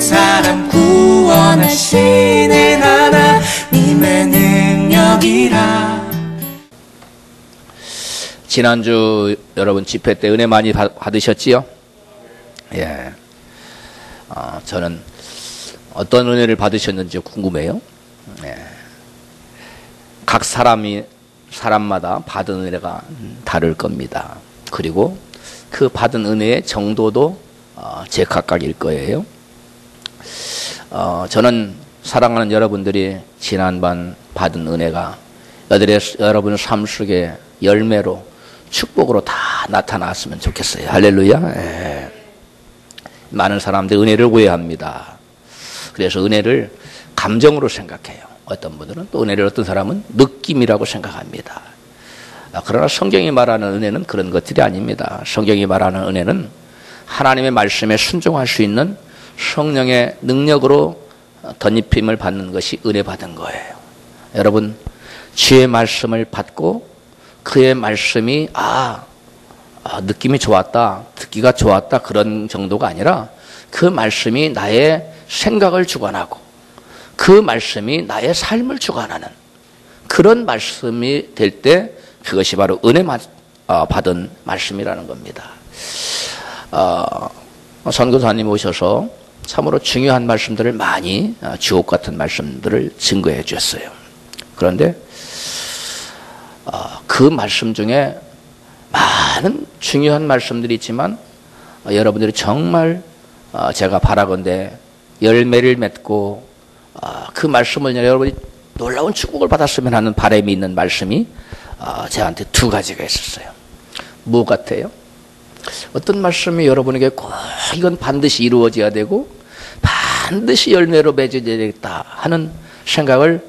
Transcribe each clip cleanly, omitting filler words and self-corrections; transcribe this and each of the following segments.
사람 구원하시는 하나님의 능력이라. 지난주 여러분 집회 때 은혜 많이 받으셨지요? 예. 저는 어떤 은혜를 받으셨는지 궁금해요. 예. 각 사람마다 받은 은혜가 다를 겁니다. 그리고 그 받은 은혜의 정도도 제각각일 거예요. 저는 사랑하는 여러분들이 지난번 받은 은혜가 여러분의 삶 속에 열매로 축복으로 다 나타났으면 좋겠어요. 할렐루야. 예. 많은 사람들이 은혜를 오해합니다. 그래서 은혜를 감정으로 생각해요. 어떤 분들은 또 은혜를 어떤 사람은 느낌이라고 생각합니다. 그러나 성경이 말하는 은혜는 그런 것들이 아닙니다. 성경이 말하는 은혜는 하나님의 말씀에 순종할 수 있는 성령의 능력으로 덧입힘을 받는 것이 은혜 받은 거예요. 여러분, 주의 말씀을 받고 그의 말씀이 느낌이 좋았다, 듣기가 좋았다 그런 정도가 아니라 그 말씀이 나의 생각을 주관하고 그 말씀이 나의 삶을 주관하는 그런 말씀이 될 때 그것이 바로 은혜 받은 말씀이라는 겁니다. 선교사님 오셔서 참으로 중요한 말씀들을 많이 주옥 같은 말씀들을 증거해 주셨어요. 그런데 그 말씀 중에 많은 중요한 말씀들이 있지만 여러분들이 정말 제가 바라건대 열매를 맺고 그 말씀을 여러분이 놀라운 축복을 받았으면 하는 바람이 있는 말씀이 저한테 두 가지가 있었어요. 뭐 같아요? 어떤 말씀이 여러분에게 꼭 이건 반드시 이루어져야 되고 반드시 열매로 맺어야 되겠다 하는 생각을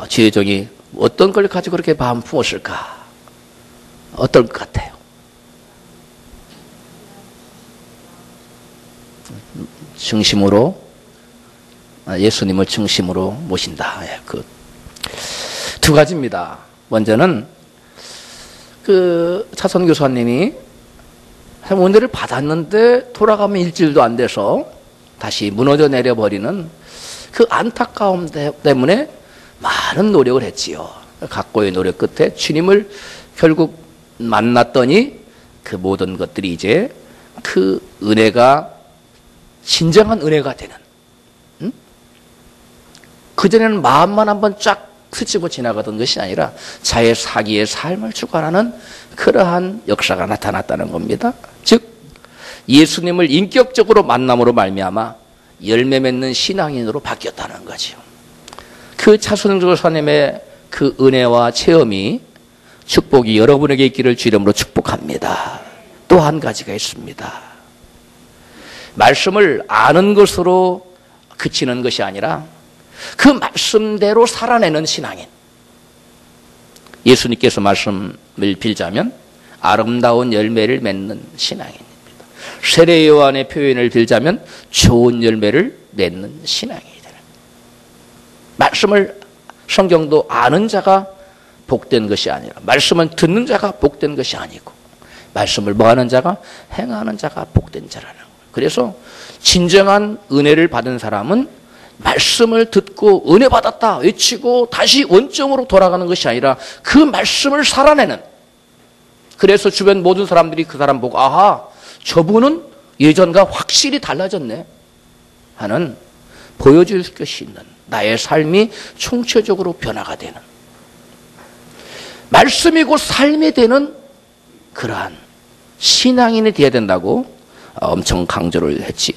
주의 종이 어떤 걸 가지고 그렇게 마음 품었을까? 어떨 것 같아요? 중심으로 예수님을 중심으로 모신다. 그 두 가지입니다. 먼저는 그 차선 교사님이 은혜를 받았는데 돌아가면 일주일도 안 돼서 다시 무너져 내려버리는 그 안타까움 때문에 많은 노력을 했지요. 각고의 노력 끝에 주님을 결국 만났더니 그 모든 것들이 이제 그 은혜가 진정한 은혜가 되는, 그전에는 마음만 한번 쫙 스치고 지나가던 것이 아니라 자의 사기의 삶을 주관하는 그러한 역사가 나타났다는 겁니다. 즉 예수님을 인격적으로 만남으로 말미암아 열매 맺는 신앙인으로 바뀌었다는 거죠. 그 차순 교사님의 그 은혜와 체험이 축복이 여러분에게 있기를 주 이름으로 축복합니다. 또 한 가지가 있습니다. 말씀을 아는 것으로 그치는 것이 아니라 그 말씀대로 살아내는 신앙인. 예수님께서 말씀을 빌자면 아름다운 열매를 맺는 신앙인입니다. 세례 요한의 표현을 빌자면 좋은 열매를 맺는 신앙이 되는. 말씀을 성경도 아는 자가 복된 것이 아니라 말씀을 듣는 자가 복된 것이 아니고 말씀을 뭐하는 자가 행하는 자가 복된 자라는 거예요. 그래서 진정한 은혜를 받은 사람은 말씀을 듣고 은혜 받았다 외치고 다시 원점으로 돌아가는 것이 아니라 그 말씀을 살아내는, 그래서 주변 모든 사람들이 그 사람 보고 아하, 저분은 예전과 확실히 달라졌네 하는 보여줄 것이 있는 나의 삶이 총체적으로 변화가 되는 말씀이고 삶이 되는 그러한 신앙인이 되어야 된다고 엄청 강조를 했지요.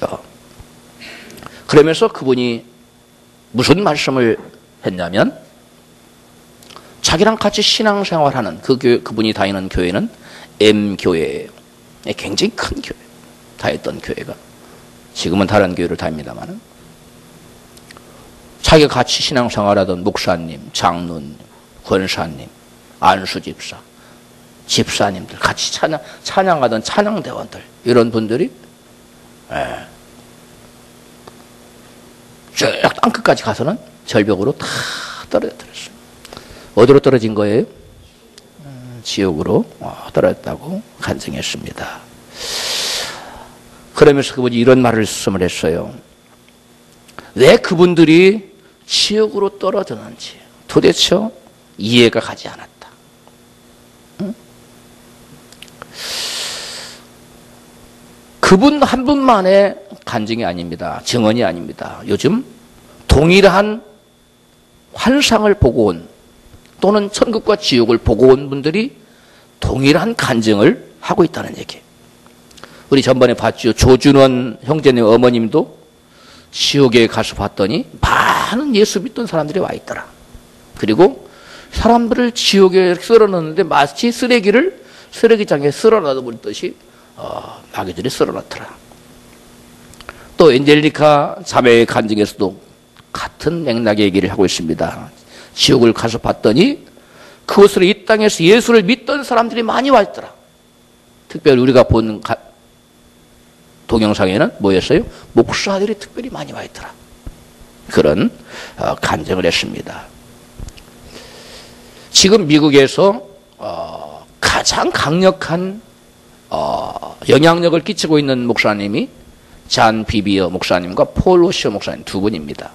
그러면서 그분이 무슨 말씀을 했냐면 자기랑 같이 신앙생활하는 그분이 다니는 교회는 M교회예요. 굉장히 큰 교회. 다녔던 교회가. 지금은 다른 교회를 다닙니다만 자기가 같이 신앙생활하던 목사님, 장로님, 권사님, 안수집사, 집사님들 같이 찬양하던 찬양대원들 이런 분들이 쭉 땅끝까지 가서는 절벽으로 다 떨어졌어요. 어디로 떨어진 거예요? 지옥으로 떨어졌다고 간증했습니다. 그러면서 그분이 이런 말씀을 했어요. 왜 그분들이 지옥으로 떨어졌는지 도대체 이해가 가지 않았다. 응? 그분 한 분만의 간증이 아닙니다. 증언이 아닙니다. 요즘 동일한 환상을 보고 온 또는 천국과 지옥을 보고 온 분들이 동일한 간증을 하고 있다는 얘기. 우리 전번에 봤죠. 조준원 형제님 어머님도 지옥에 가서 봤더니 많은 예수 믿던 사람들이 와 있더라. 그리고 사람들을 지옥에 쓸어넣는데 마치 쓰레기를 쓰레기장에 쓸어넣어버리듯이 마귀들이 쓸어넣더라. 또 엔젤리카 자매의 간증에서도 같은 맥락의 얘기를 하고 있습니다. 지옥을 가서 봤더니 그곳으로 이 땅에서 예수를 믿던 사람들이 많이 와 있더라. 특별히 우리가 본 동영상에는 뭐였어요? 목사들이 특별히 많이 와 있더라. 그런 간증을 했습니다. 지금 미국에서 가장 강력한 영향력을 끼치고 있는 목사님이 잔 비비어 목사님과 폴 워셔 목사님 두 분입니다.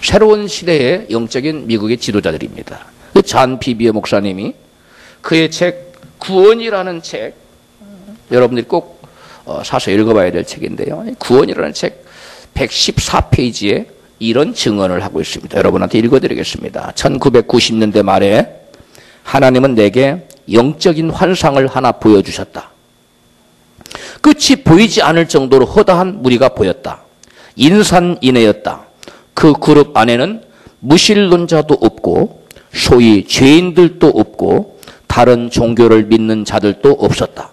새로운 시대의 영적인 미국의 지도자들입니다. 그 잔 비비어 목사님이 그의 책 구원이라는 책, 여러분들이 꼭 사서 읽어봐야 될 책인데요. 구원이라는 책 114페이지에 이런 증언을 하고 있습니다. 여러분한테 읽어드리겠습니다. 1990년대 말에 하나님은 내게 영적인 환상을 하나 보여주셨다. 끝이 보이지 않을 정도로 허다한 무리가 보였다. 인산인해였다. 그 그룹 안에는 무신론자도 없고 소위 죄인들도 없고 다른 종교를 믿는 자들도 없었다.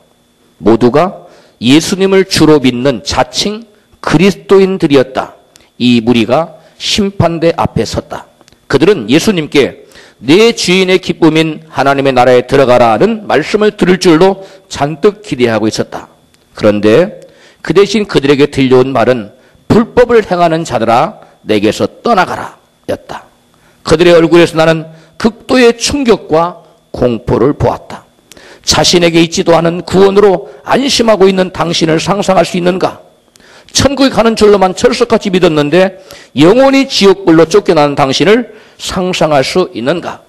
모두가 예수님을 주로 믿는 자칭 그리스도인들이었다. 이 무리가 심판대 앞에 섰다. 그들은 예수님께 내 주인의 기쁨인 하나님의 나라에 들어가라는 말씀을 들을 줄로 잔뜩 기대하고 있었다. 그런데 그 대신 그들에게 들려온 말은 불법을 행하는 자들아 내게서 떠나가라 였다. 그들의 얼굴에서 나는 극도의 충격과 공포를 보았다. 자신에게 있지도 않은 구원으로 안심하고 있는 당신을 상상할 수 있는가? 천국에 가는 줄로만 철석같이 믿었는데 영원히 지옥불로 쫓겨나는 당신을 상상할 수 있는가?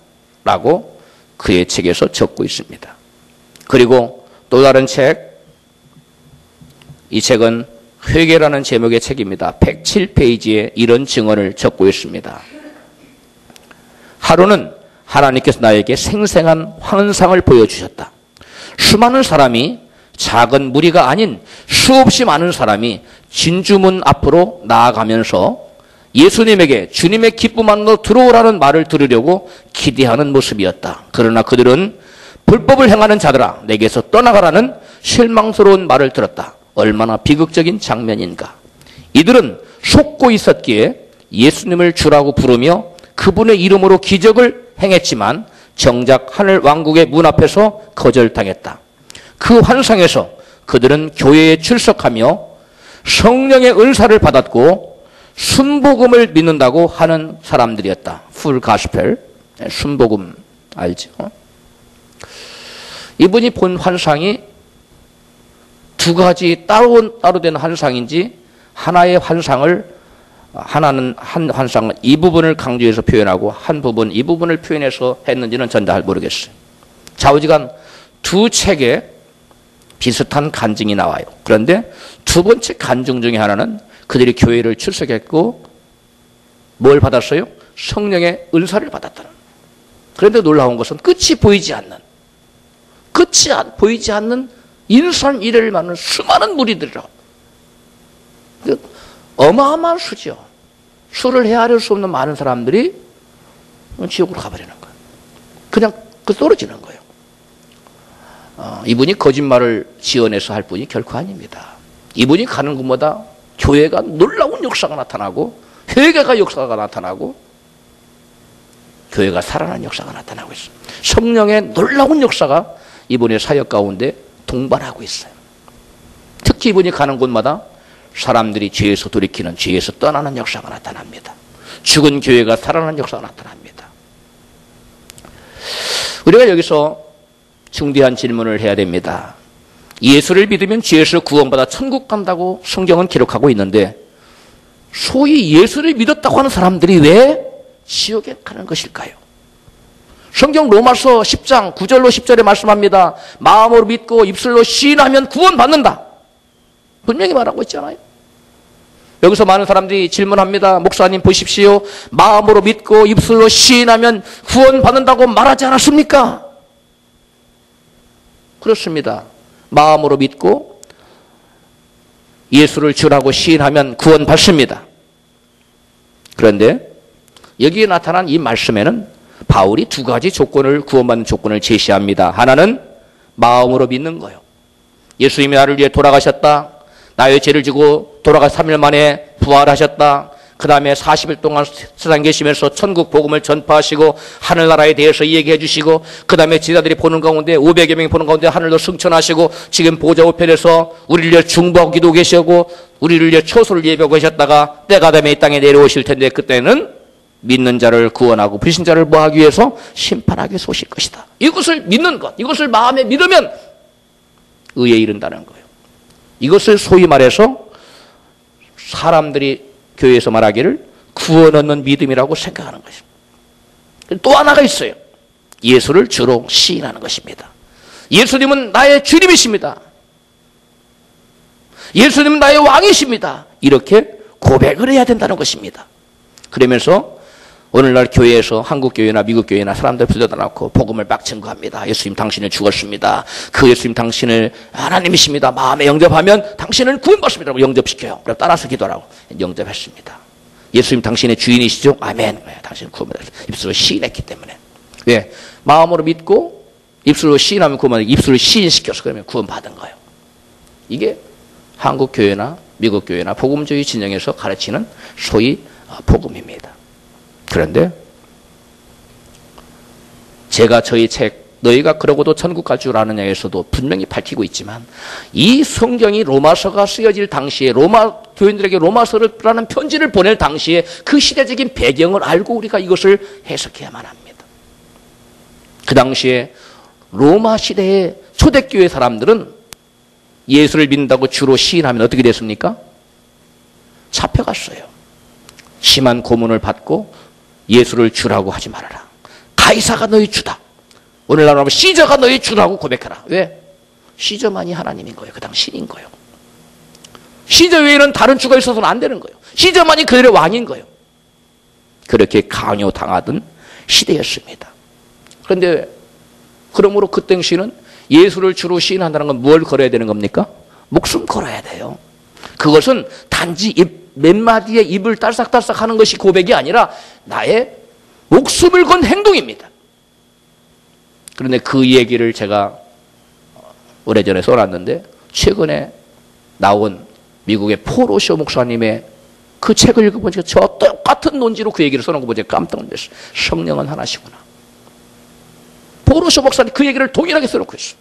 라고 그의 책에서 적고 있습니다. 그리고 또 다른 책, 이 책은 회개라는 제목의 책입니다. 107페이지에 이런 증언을 적고 있습니다. 하루는 하나님께서 나에게 생생한 환상을 보여주셨다. 수많은 사람이, 작은 무리가 아닌 수없이 많은 사람이 진주문 앞으로 나아가면서 예수님에게 주님의 기쁨 안으로 들어오라는 말을 들으려고 기대하는 모습이었다. 그러나 그들은 불법을 행하는 자들아 내게서 떠나가라는 실망스러운 말을 들었다. 얼마나 비극적인 장면인가. 이들은 속고 있었기에 예수님을 주라고 부르며 그분의 이름으로 기적을 행했지만 정작 하늘 왕국의 문 앞에서 거절당했다. 그 환상에서 그들은 교회에 출석하며 성령의 은사를 받았고 순복음을 믿는다고 하는 사람들이었다. 풀 가스펠, 순복음 알죠? 이분이 본 환상이 두 가지 따로 된 환상인지 하나의 환상을, 하나는 한 환상을 이 부분을 강조해서 표현하고 한 부분 이 부분을 표현해서 했는지는 전 잘 모르겠어요. 좌우지간 두 책에 비슷한 간증이 나와요. 그런데 두 번째 간증 중에 하나는 그들이 교회를 출석했고 뭘 받았어요? 성령의 은사를 받았다는. 그런데 놀라운 것은 끝이 보이지 않는 인산인해를 많은 수많은 무리들이라고. 어마어마한 수죠. 수를 헤아릴 수 없는 많은 사람들이 지옥으로 가버리는 거예요. 그냥 떨어지는 거예요. 이분이 거짓말을 지어내서 할 분이 결코 아닙니다. 이분이 가는 곳마다 교회가 놀라운 역사가 나타나고 회개가 역사가 나타나고 교회가 살아나는 역사가 나타나고 있어요. 성령의 놀라운 역사가 이분의 사역 가운데 동반하고 있어요. 특히 이분이 가는 곳마다 사람들이 죄에서 돌이키는, 죄에서 떠나는 역사가 나타납니다. 죽은 교회가 살아나는 역사가 나타납니다. 우리가 여기서 중대한 질문을 해야 됩니다. 예수를 믿으면 죄에서 구원받아 천국 간다고 성경은 기록하고 있는데 소위 예수를 믿었다고 하는 사람들이 왜 지옥에 가는 것일까요? 성경 로마서 10장 9절로 10절에 말씀합니다. 마음으로 믿고 입술로 시인하면 구원받는다. 분명히 말하고 있잖아요. 여기서 많은 사람들이 질문합니다. 목사님 보십시오. 마음으로 믿고 입술로 시인하면 구원받는다고 말하지 않았습니까? 그렇습니다. 마음으로 믿고 예수를 주라고 시인하면 구원받습니다. 그런데 여기에 나타난 이 말씀에는 바울이 두 가지 조건을, 구원받는 조건을 제시합니다. 하나는 마음으로 믿는 거예요. 예수님이 나를 위해 돌아가셨다. 나의 죄를 지고 돌아가 3일 만에 부활하셨다. 그 다음에 40일 동안 세상 계시면서 천국 복음을 전파하시고 하늘나라에 대해서 얘기해 주시고, 그 다음에 제자들이 보는 가운데 500여 명이 보는 가운데 하늘로 승천하시고 지금 보좌 우편에서 우리를 위해 중보하고 기도 계시고 우리를 위해 초소를 예배하고 계셨다가 때가 되면 이 땅에 내려오실 텐데 그때는 믿는 자를 구원하고 불신자를 뭐하기 위해서 심판하기 위해서 오실 것이다. 이것을 믿는 것, 이것을 마음에 믿으면 의에 이른다는 거예요. 이것을 소위 말해서 사람들이 교회에서 말하기를 구원 얻는 믿음이라고 생각하는 것입니다. 또 하나가 있어요. 예수를 주로 시인하는 것입니다. 예수님은 나의 주님이십니다. 예수님은 나의 왕이십니다. 이렇게 고백을 해야 된다는 것입니다. 그러면서 오늘날 교회에서 한국교회나 미국교회나 사람들 불러다 놓고 복음을 막 증거합니다. 예수님 당신은 죽었습니다. 그 예수님 당신을 하나님이십니다. 마음에 영접하면 당신은 구원받습니다. 라고 영접시켜요. 그래서 따라서 기도하라고 영접했습니다. 예수님 당신의 주인이시죠? 아멘. 당신은 구원받았습니다. 입술로 시인했기 때문에. 왜? 마음으로 믿고 입술로 시인하면 구원받는, 입술로 시인시켜서 그러면 구원받은 거예요. 이게 한국교회나 미국교회나 복음주의 진영에서 가르치는 소위 복음입니다. 그런데 제가 저희 책 너희가 그러고도 천국 갈 줄 아느냐에서도 분명히 밝히고 있지만 이 성경이 로마서가 쓰여질 당시에 로마 교인들에게 로마서라는 편지를 보낼 당시에 그 시대적인 배경을 알고 우리가 이것을 해석해야만 합니다. 그 당시에 로마 시대의 초대교회 사람들은 예수를 믿는다고 주로 시인하면 어떻게 됐습니까? 잡혀갔어요. 심한 고문을 받고 예수를 주라고 하지 말아라. 가이사가 너희 주다. 오늘날 하면 시저가 너희 주라고 고백해라. 왜? 시저만이 하나님인 거예요. 그 당시 신인 거예요. 시저 외에는 다른 주가 있어서는 안 되는 거예요. 시저만이 그들의 왕인 거예요. 그렇게 강요당하던 시대였습니다. 그런데 그러므로 그 당시는 예수를 주로 시인한다는 건 뭘 걸어야 되는 겁니까? 목숨 걸어야 돼요. 그것은 단지 몇 마디에 입을 딸싹딸싹 하는 것이 고백이 아니라 나의 목숨을 건 행동입니다. 그런데 그 얘기를 제가 오래전에 써놨는데 최근에 나온 미국의 폴 오쇼 목사님의 그 책을 읽어보니까 저 똑같은 논지로 그 얘기를 써놓은 거 보니까 깜짝 놀랐어요. 성령은 하나시구나. 폴 오쇼 목사님 그 얘기를 동일하게 써놓고 있어요.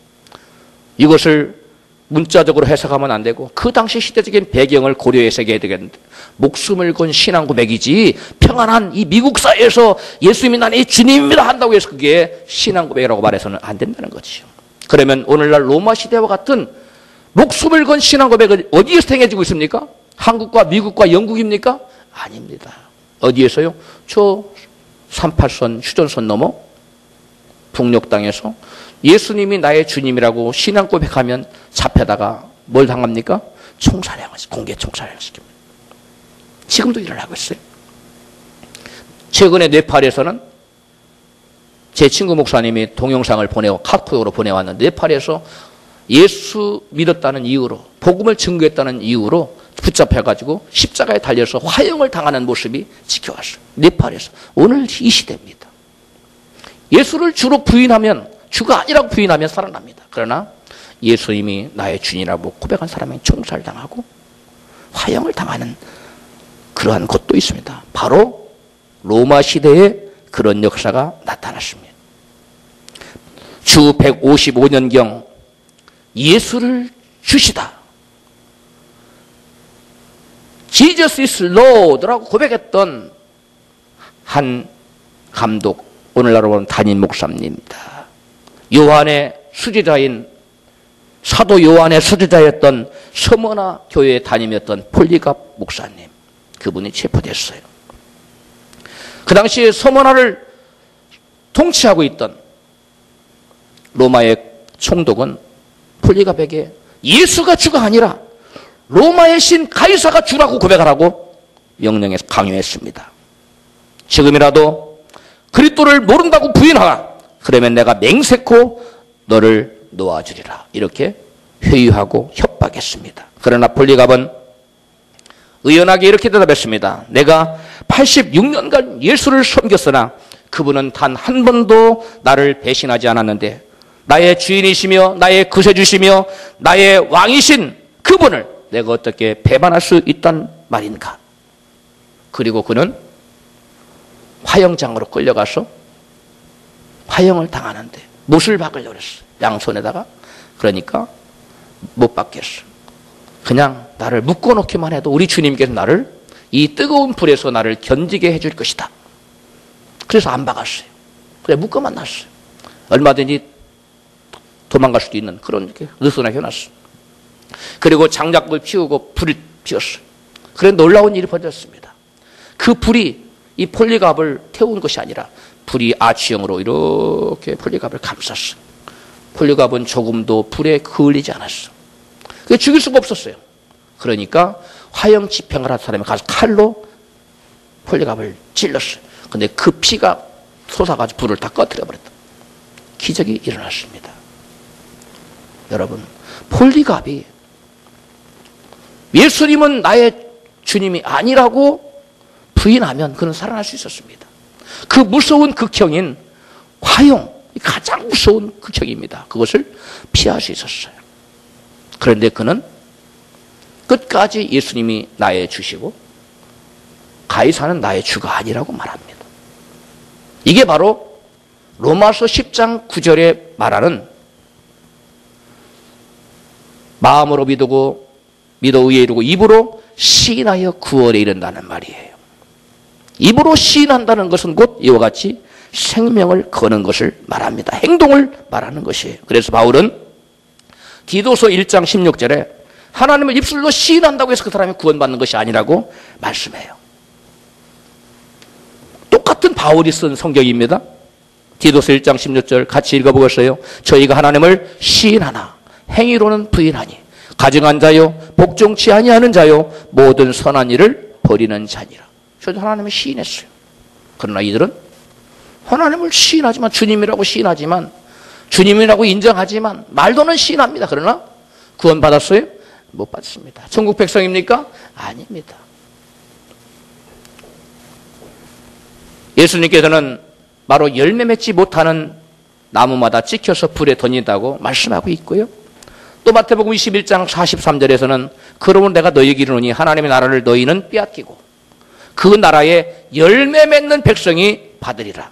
이것을 문자적으로 해석하면 안 되고 그 당시 시대적인 배경을 고려해서 해야 되겠는데 목숨을 건 신앙 고백이지 평안한 이 미국 사회에서 예수님이 나의 주님입니다 한다고 해서 그게 신앙 고백이라고 말해서는 안 된다는 거죠. 그러면 오늘날 로마 시대와 같은 목숨을 건 신앙 고백은 어디에서 행해지고 있습니까? 한국과 미국과 영국입니까? 아닙니다. 어디에서요? 저 38선 휴전선 넘어 북녘 땅에서 예수님이 나의 주님이라고 신앙 고백하면 잡혀다가 뭘 당합니까? 총살형을, 공개 총살형을 시킵니다. 지금도 일어나고 있어요. 최근에 네팔에서는 제 친구 목사님이 동영상을 카톡으로 보내왔는데 네팔에서 예수 믿었다는 이유로 복음을 증거했다는 이유로 붙잡혀가지고 십자가에 달려서 화형을 당하는 모습이 지켜왔어요. 네팔에서. 오늘 이 시대입니다. 예수를 주로 부인하면 주가 아니라고 부인하면 살아납니다. 그러나 예수님이 나의 주인이라고 고백한 사람이 총살당하고 화형을 당하는 그러한 곳도 있습니다. 바로 로마 시대에 그런 역사가 나타났습니다. 주 155년경 예수를 주시다. Jesus is Lord라고 고백했던 한 감독, 오늘날로 보면 담임 목사님입니다. 요한의 수제자인 사도 요한의 수제자였던 서머나 교회의 담임이었던 폴리갑 목사님. 그분이 체포됐어요. 그 당시에 서머나를 통치하고 있던 로마의 총독은 폴리갑에게 예수가 주가 아니라 로마의 신 가이사가 주라고 고백하라고 명령에 강요했습니다. 지금이라도 그리스도를 모른다고 부인하라. 그러면 내가 맹세코 너를 놓아주리라. 이렇게 회유하고 협박했습니다. 그러나 폴리갑은 의연하게 이렇게 대답했습니다. 내가 86년간 예수를 섬겼으나 그분은 단 한 번도 나를 배신하지 않았는데 나의 주인이시며 나의 구세주시며 나의 왕이신 그분을 내가 어떻게 배반할 수 있단 말인가. 그리고 그는 화형장으로 끌려가서 화형을 당하는데 못을 박으려고 했어. 양손에다가. 그러니까 못 박겠어. 그냥 나를 묶어놓기만 해도 우리 주님께서 나를 이 뜨거운 불에서 나를 견디게 해줄 것이다. 그래서 안 박았어요. 그래 묶어만 놨어요. 얼마든지 도망갈 수도 있는 그런 이렇게 느슨하게 해놨어. 그리고 장작을 피우고 불을 피웠어요. 그래 놀라운 일이 벌어졌습니다. 그 불이 이 폴리갑을 태운 것이 아니라 불이 아치형으로 이렇게 폴리갑을 감쌌어. 폴리갑은 조금도 불에 그을리지 않았어. 그게 죽일 수가 없었어요. 그러니까 화형 집행을 한 사람이 가서 칼로 폴리갑을 찔렀어요. 근데 그 피가 솟아가지고 불을 다 꺼뜨려 버렸다. 기적이 일어났습니다. 여러분, 폴리갑이 예수님은 나의 주님이 아니라고 부인하면 그는 살아날 수 있었습니다. 그 무서운 극형인 화형, 가장 무서운 극형입니다. 그것을 피할 수 있었어요. 그런데 그는 끝까지 예수님이 나의 주시고 가이사는 나의 주가 아니라고 말합니다. 이게 바로 로마서 10장 9절에 말하는 마음으로 믿어 의에 이르고 입으로 시인하여 구원에 이른다는 말이에요. 입으로 시인한다는 것은 곧 이와 같이 생명을 거는 것을 말합니다. 행동을 말하는 것이에요. 그래서 바울은 디도서 1장 16절에 하나님을 입술로 시인한다고 해서 그 사람이 구원받는 것이 아니라고 말씀해요. 똑같은 바울이 쓴 성경입니다. 디도서 1장 16절 같이 읽어보겠어요. 저희가 하나님을 시인하나 행위로는 부인하니 가증한 자요 복종치 아니하는 자요 모든 선한 일을 버리는 자니라. 저도 하나님을 시인했어요. 그러나 이들은 하나님을 시인하지만 주님이라고 시인하지만 주님이라고 인정하지만 말로는 시인합니다. 그러나 구원 받았어요? 못 받습니다. 천국 백성입니까? 아닙니다. 예수님께서는 바로 열매 맺지 못하는 나무마다 찍혀서 불에 던진다고 말씀하고 있고요. 또 마태복음 21장 43절에서는 그러면 내가 너희에게 이르노니 하나님의 나라를 너희는 빼앗기고 그 나라에 열매 맺는 백성이 받으리라.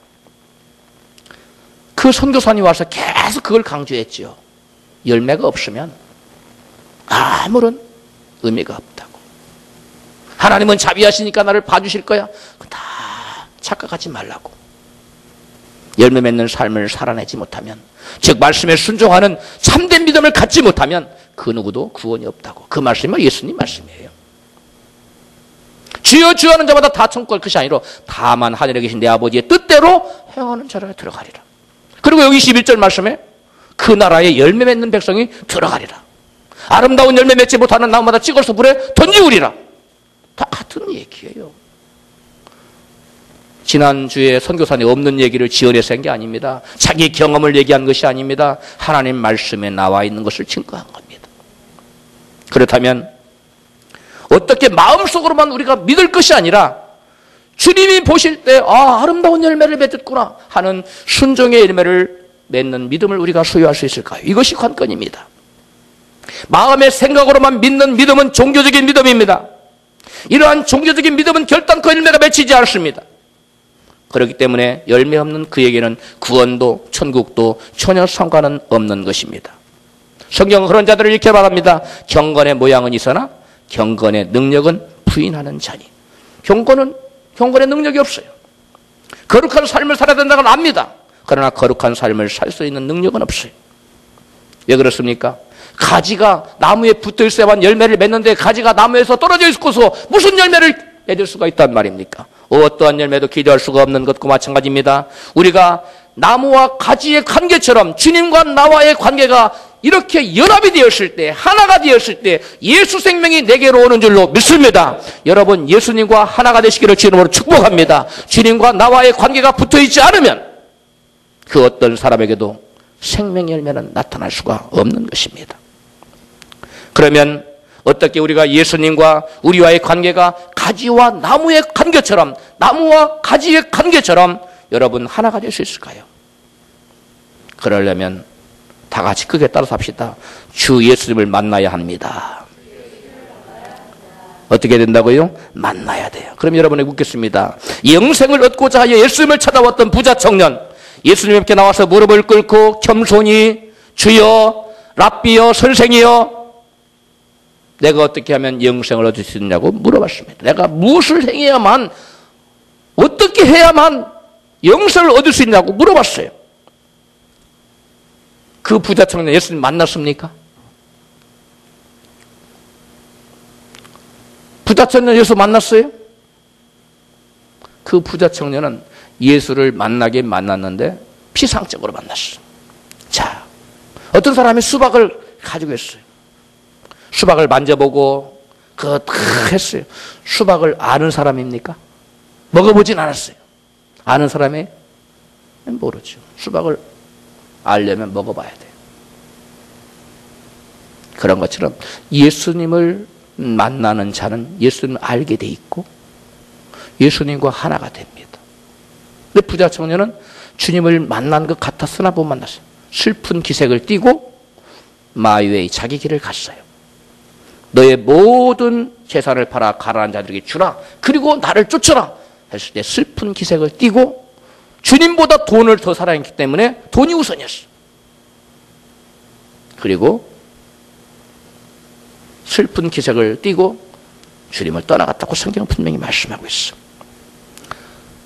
그 선교사님이 와서 계속 그걸 강조했죠. 열매가 없으면 아무런 의미가 없다고. 하나님은 자비하시니까 나를 봐주실 거야. 다 착각하지 말라고. 열매 맺는 삶을 살아내지 못하면, 즉 말씀에 순종하는 참된 믿음을 갖지 못하면 그 누구도 구원이 없다고. 그 말씀이 예수님 말씀이에요. 주여 주여 하는 자마다 다 천국 갈 것이 아니라 다만 하늘에 계신 내 아버지의 뜻대로 행하는 자라 들어가리라. 그리고 여기 11절 말씀에 그 나라에 열매 맺는 백성이 들어가리라. 아름다운 열매 맺지 못하는 나무마다 찍어서 불에 던지우리라. 다 같은 얘기예요. 지난주에 선교사님 없는 얘기를 지어내서 한 게 아닙니다. 자기 경험을 얘기한 것이 아닙니다. 하나님 말씀에 나와 있는 것을 증거한 겁니다. 그렇다면 어떻게 마음속으로만 우리가 믿을 것이 아니라 주님이 보실 때 아름다운 열매를 맺었구나 하는 순종의 열매를 맺는 믿음을 우리가 소유할 수 있을까요? 이것이 관건입니다. 마음의 생각으로만 믿는 믿음은 종교적인 믿음입니다. 이러한 종교적인 믿음은 결단코 열매가 맺히지 않습니다. 그렇기 때문에 열매 없는 그에게는 구원도 천국도 전혀 상관은 없는 것입니다. 성경은 그런 자들을 이렇게 말합니다. 경건의 모양은 있으나 경건의 능력은 부인하는 자니. 경건의 능력이 없어요. 거룩한 삶을 살아야 된다는 건 압니다. 그러나 거룩한 삶을 살 수 있는 능력은 없어요. 왜 그렇습니까? 가지가 나무에 붙어 있어야만 열매를 맺는데 가지가 나무에서 떨어져 있고서 무슨 열매를 맺을 수가 있단 말입니까? 어떠한 열매도 기대할 수가 없는 것과 마찬가지입니다. 우리가 나무와 가지의 관계처럼 주님과 나와의 관계가 이렇게 연합이 되었을 때, 하나가 되었을 때 예수 생명이 내게로 오는 줄로 믿습니다. 여러분, 예수님과 하나가 되시기를 주님으로 축복합니다. 주님과 나와의 관계가 붙어있지 않으면 그 어떤 사람에게도 생명의 열매는 나타날 수가 없는 것입니다. 그러면 어떻게 우리가 예수님과 우리와의 관계가 가지와 나무의 관계처럼, 나무와 가지의 관계처럼 여러분 하나가 될 수 있을까요? 그러려면 다 같이 크게 따라서 합시다. 주 예수님을 만나야 합니다. 어떻게 된다고요? 만나야 돼요. 그럼 여러분에게 묻겠습니다. 영생을 얻고자 하여 예수님을 찾아왔던 부자 청년, 예수님께 나와서 무릎을 꿇고 겸손히 주여, 랍비여, 선생이여, 내가 어떻게 하면 영생을 얻을 수 있냐고 물어봤습니다. 내가 무엇을 행해야만, 어떻게 해야만 영생을 얻을 수 있냐고 물어봤어요. 그 부자 청년 예수님 만났습니까? 부자 청년 예수 만났어요? 그 부자 청년은 예수를 만나긴 만났는데 피상적으로 만났어요. 자, 어떤 사람이 수박을 가지고 있어요. 수박을 만져보고 그거 다 했어요. 수박을 아는 사람입니까? 먹어보진 않았어요. 아는 사람이? 모르죠. 수박을 알려면 먹어봐야 돼요. 그런 것처럼 예수님을 만나는 자는 예수님을 알게 돼 있고 예수님과 하나가 됩니다. 근데 부자 청년은 주님을 만난 것 같았으나 못 만났어요. 슬픈 기색을 띠고 마위에 자기 길을 갔어요. 너의 모든 재산을 팔아 가난한 자들에게 주라. 그리고 나를 쫓아라. 했을 때 슬픈 기색을 띠고 주님보다 돈을 더 사랑했기 때문에 돈이 우선이었어요. 그리고 슬픈 기색을 띠고 주님을 떠나갔다고 성경은 분명히 말씀하고 있어요.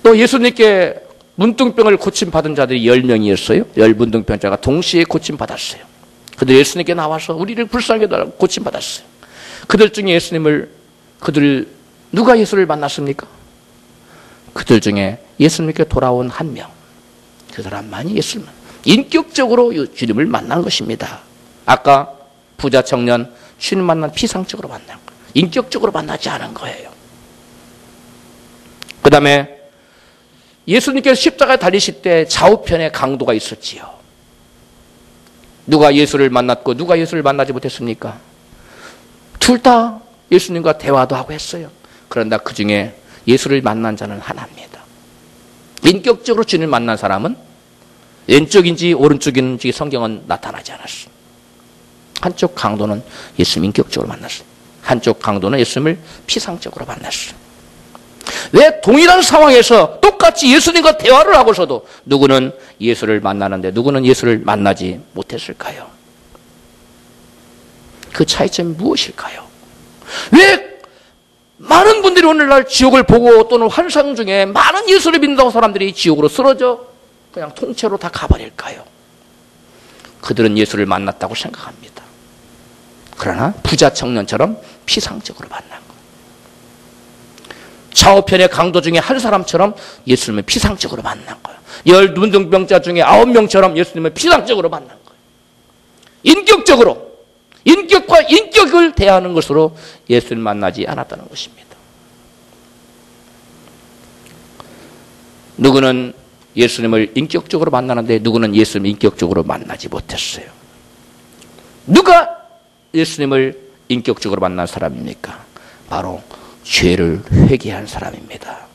또 예수님께 문둥병을 고침받은 자들이 10명이었어요. 10문둥병자가 동시에 고침받았어요. 그들 예수님께 나와서 우리를 불쌍하게 달라고 고침받았어요. 그들 중에 누가 예수를 만났습니까? 그들 중에 예수님께 돌아온 한 명. 그 사람만이 예수를 인격적으로 주님을 만난 것입니다. 아까 부자 청년 주님 만난 피상적으로 만난 거예요. 인격적으로 만나지 않은 거예요. 그 다음에 예수님께서 십자가에 달리실 때 좌우편에 강도가 있었지요. 누가 예수를 만났고 누가 예수를 만나지 못했습니까? 둘 다 예수님과 대화도 하고 했어요. 그런데 그 중에 예수를 만난 자는 하나입니다. 인격적으로 주님을 만난 사람은 왼쪽인지 오른쪽인지 성경은 나타나지 않았어요. 한쪽 강도는 예수님 인격적으로 만났어요. 한쪽 강도는 예수님을 피상적으로 만났어요. 왜 동일한 상황에서 똑같이 예수님과 대화를 하고서도 누구는 예수를 만나는데 누구는 예수를 만나지 못했을까요? 그 차이점이 무엇일까요? 왜 많은 분들이 오늘날 지옥을 보고 또는 환상 중에 많은 예수를 믿는다고 사람들이 지옥으로 쓰러져 그냥 통째로 다 가버릴까요? 그들은 예수를 만났다고 생각합니다. 그러나 부자 청년처럼 피상적으로 만난 거예요. 좌우편의 강도 중에 한 사람처럼 예수님을 피상적으로 만난 거예요. 10문둥병자 중에 9명처럼 예수님을 피상적으로 만난 거예요. 인격적으로, 인격과 인격을 대하는 것으로 예수를 만나지 않았다는 것입니다. 누구는 예수님을 인격적으로 만나는데 누구는 예수님을 인격적으로 만나지 못했어요. 누가 예수님을 인격적으로 만난 사람입니까? 바로 죄를 회개한 사람입니다.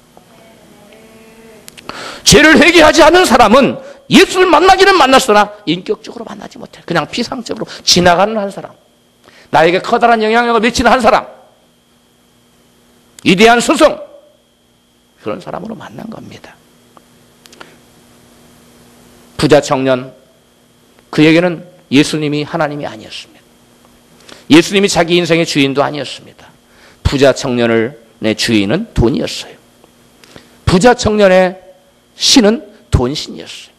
죄를 회개하지 않은 사람은 예수를 만나기는 만났으나 인격적으로 만나지 못해요. 그냥 피상적으로 지나가는 한 사람, 나에게 커다란 영향력을 미치는 한 사람, 위대한 스승, 그런 사람으로 만난 겁니다. 부자 청년, 그에게는 예수님이 하나님이 아니었습니다. 예수님이 자기 인생의 주인도 아니었습니다. 부자 청년의 주인은 돈이었어요. 부자 청년의 신은 돈신이었어요.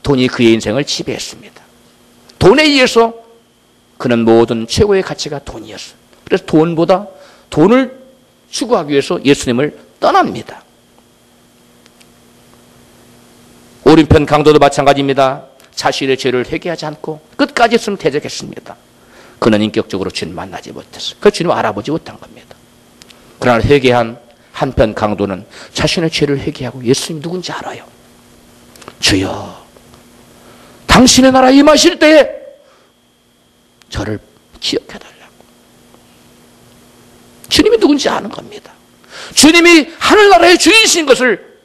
돈이 그의 인생을 지배했습니다. 돈에 의해서 그는 모든 최고의 가치가 돈이었어요. 그래서 돈보다 돈을 추구하기 위해서 예수님을 떠납니다. 오른편 강도도 마찬가지입니다. 자신의 죄를 회개하지 않고 끝까지 예수님을 대적했습니다. 그는 인격적으로 주님 만나지 못했어요. 그 주님 알아보지 못한 겁니다. 그러나 회개한 한편 강도는 자신의 죄를 회개하고 예수님이 누군지 알아요. 주여, 당신의 나라에 임하실 때에 저를 기억해달라고. 주님이 누군지 아는 겁니다. 주님이 하늘나라의 주인이신 것을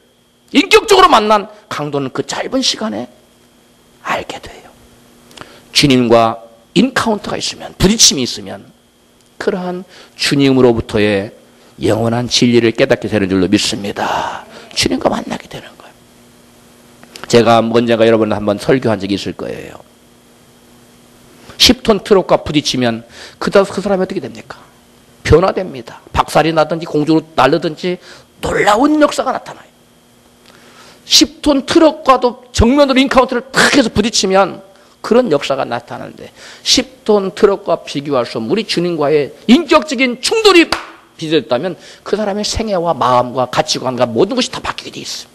인격적으로 만난 강도는 그 짧은 시간에 알게 돼요. 주님과 인카운터가 있으면, 부딪힘이 있으면 그러한 주님으로부터의 영원한 진리를 깨닫게 되는 줄로 믿습니다. 주님과 만나게 되는 거예요. 제가 언젠가 여러분 한번 설교한 적이 있을 거예요. 10톤 트럭과 부딪히면 그 사람이 어떻게 됩니까? 변화됩니다. 박살이 나든지 공중으로 날르든지 놀라운 역사가 나타나요. 10톤 트럭과도 정면으로 인카운트를 탁 해서 부딪히면 그런 역사가 나타나는데 10톤 트럭과 비교할 수 없는 우리 주님과의 인격적인 충돌이 빚어졌다면 그 사람의 생애와 마음과 가치관과 모든 것이 다 바뀌게 돼 있습니다.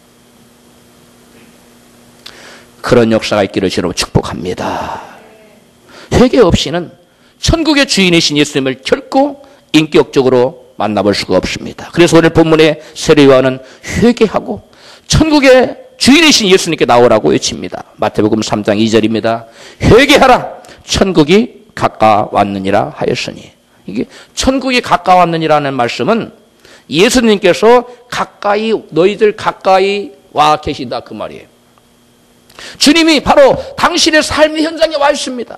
그런 역사가 있기를 주로 축복합니다. 회개 없이는 천국의 주인이신 예수님을 결코 인격적으로 만나볼 수가 없습니다. 그래서 오늘 본문의 세례요한은 회개하고 천국의 주인이신 예수님께 나오라고 외칩니다. 마태복음 3장 2절입니다. 회개하라, 천국이 가까웠느니라 하였으니. 이게 천국이 가까웠느니라는 말씀은 예수님께서 가까이, 너희들 가까이 와 계시다 그 말이에요. 주님이 바로 당신의 삶의 현장에 와 있습니다.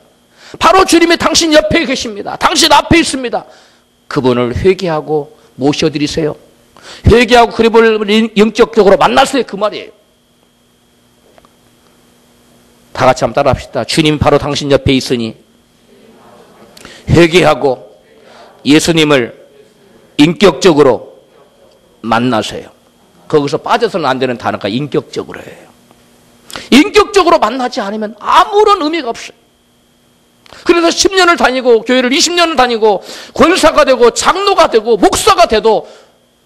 바로 주님이 당신 옆에 계십니다. 당신 앞에 있습니다. 그분을 회개하고 모셔드리세요. 회개하고 그분을 영적적으로 만나세요 그 말이에요. 다 같이 한번 따라합시다. 주님 바로 당신 옆에 있으니 회개하고 예수님을 인격적으로 만나세요. 거기서 빠져서는 안 되는 단어가 인격적으로예요. 인격적으로 만나지 않으면 아무런 의미가 없어요. 그래서 10년을 다니고 교회를 20년을 다니고 권사가 되고 장로가 되고 목사가 돼도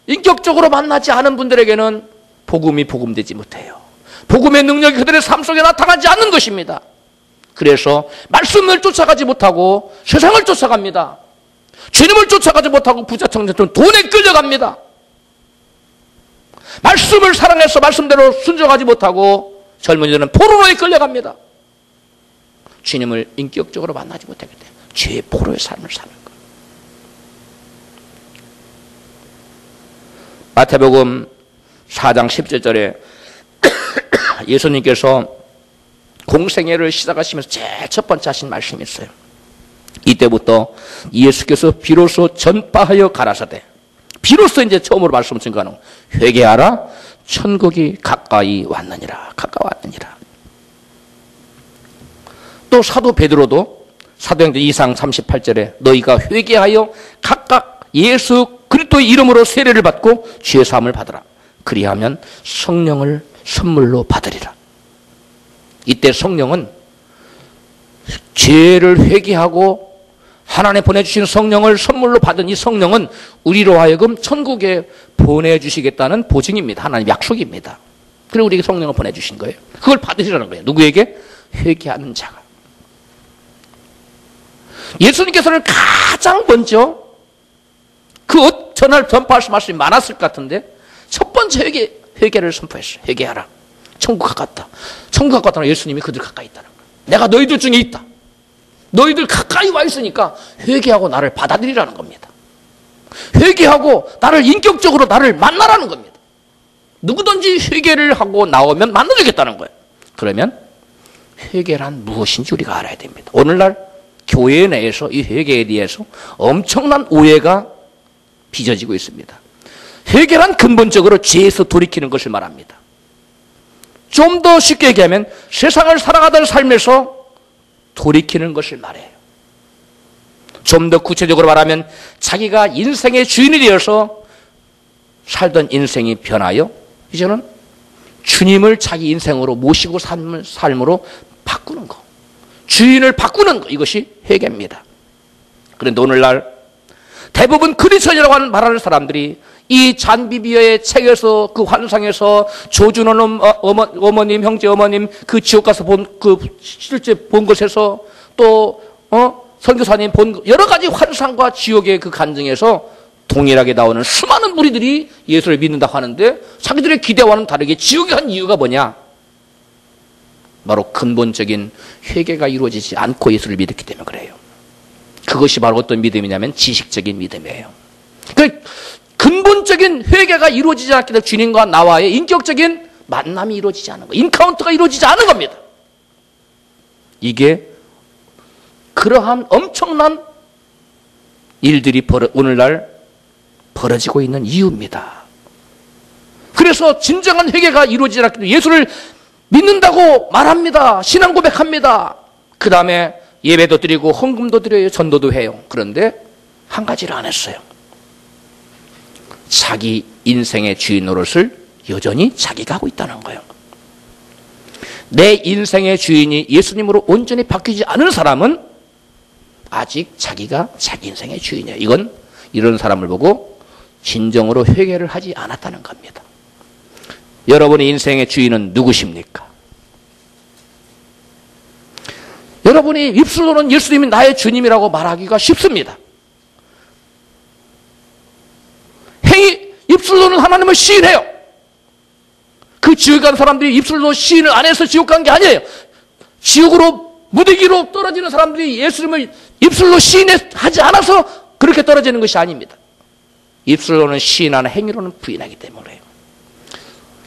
인격적으로 만나지 않은 분들에게는 복음이 복음되지 못해요. 복음의 능력이 그들의 삶 속에 나타나지 않는 것입니다. 그래서 말씀을 쫓아가지 못하고 세상을 쫓아갑니다. 주님을 쫓아가지 못하고 부자청자처럼 돈에 끌려갑니다. 말씀을 사랑해서 말씀대로 순종하지 못하고 젊은이들은 포로로에 끌려갑니다. 주님을 인격적으로 만나지 못하게 돼요. 죄의 포로의 삶을 사는 거예요. 마태복음 4장 17절에 예수님께서 공생애를 시작하시면서 제일 첫 번째 하신 말씀이 있어요. 이때부터 예수께서 비로소 전파하여 가라사대, 비로소 이제 처음으로 말씀을 증거하는 회개하라, 천국이 가까이 왔느니라, 가까웠느니라. 또 사도 베드로도 사도행전 2장 38절에 너희가 회개하여 각각 예수 그리스도의 이름으로 세례를 받고 죄 사함을 받으라. 그리하면 성령을 선물로 받으리라. 이때 성령은 죄를 회개하고 하나님 보내주신 성령을 선물로 받은 이 성령은 우리로 하여금 천국에 보내주시겠다는 보증입니다. 하나님 약속입니다. 그리고 우리에게 성령을 보내주신 거예요. 그걸 받으시라는 거예요. 누구에게? 회개하는 자가. 예수님께서는 가장 먼저 전할 전파하실 말씀이 많았을 것 같은데 첫 번째 회개를 선포했어요. 회개하라. 천국 가깝다. 천국 가깝다는 예수님이 그들 가까이 있다는 거예요. 내가 너희들 중에 있다. 너희들 가까이 와 있으니까 회개하고 나를 받아들이라는 겁니다. 회개하고 나를 인격적으로 나를 만나라는 겁니다. 누구든지 회개를 하고 나오면 만나주겠다는 거예요. 그러면 회개란 무엇인지 우리가 알아야 됩니다. 오늘날 교회 내에서 이 회개에 대해서 엄청난 오해가 빚어지고 있습니다. 회개란 근본적으로 죄에서 돌이키는 것을 말합니다. 좀 더 쉽게 얘기하면 세상을 살아가던 삶에서 돌이키는 것을 말해요. 좀 더 구체적으로 말하면 자기가 인생의 주인이 되어서 살던 인생이 변하여 이제는 주님을 자기 인생으로 모시고 삶으로 바꾸는 것, 주인을 바꾸는 것, 이것이 회개입니다. 그런데 오늘날 대부분 크리스천이라고 하는 말하는 사람들이 이 잔비비어의 책에서 그 환상에서 조준호는 어머님, 형제 어머님 그 지옥 가서 실제 본 것에서 또 선교사님 본 여러 가지 환상과 지옥의 그 간증에서 동일하게 나오는 수많은 무리들이 예수를 믿는다고 하는데 자기들의 기대와는 다르게 지옥에 간 이유가 뭐냐? 바로 근본적인 회개가 이루어지지 않고 예수를 믿었기 때문에 그래요. 그것이 바로 어떤 믿음이냐면 지식적인 믿음이에요. 그 근본적인 회개가 이루어지지 않기 때문에 주님과 나와의 인격적인 만남이 이루어지지 않은 거예요. 인카운터가 이루어지지 않은 겁니다. 이게 그러한 엄청난 일들이 오늘날 벌어지고 있는 이유입니다. 그래서 진정한 회개가 이루어지지 않기 때문에 예수를 믿는다고 말합니다. 신앙 고백합니다. 그 다음에 예배도 드리고 헌금도 드려요. 전도도 해요. 그런데 한 가지를 안 했어요. 자기 인생의 주인 노릇을 여전히 자기가 하고 있다는 거예요. 내 인생의 주인이 예수님으로 온전히 바뀌지 않은 사람은 아직 자기가 자기 인생의 주인이에요. 이건 이런 사람을 보고 진정으로 회개를 하지 않았다는 겁니다. 여러분의 인생의 주인은 누구십니까? 여러분이 입술로는 예수님이 나의 주님이라고 말하기가 쉽습니다. 입술로는 하나님을 시인해요. 그 지옥에 간 사람들이 입술로 시인을 안 해서 지옥 간 게 아니에요. 지옥으로 무더기로 떨어지는 사람들이 예수님을 입술로 시인하지 않아서 그렇게 떨어지는 것이 아닙니다. 입술로는 시인하는 행위로는 부인하기 때문에요.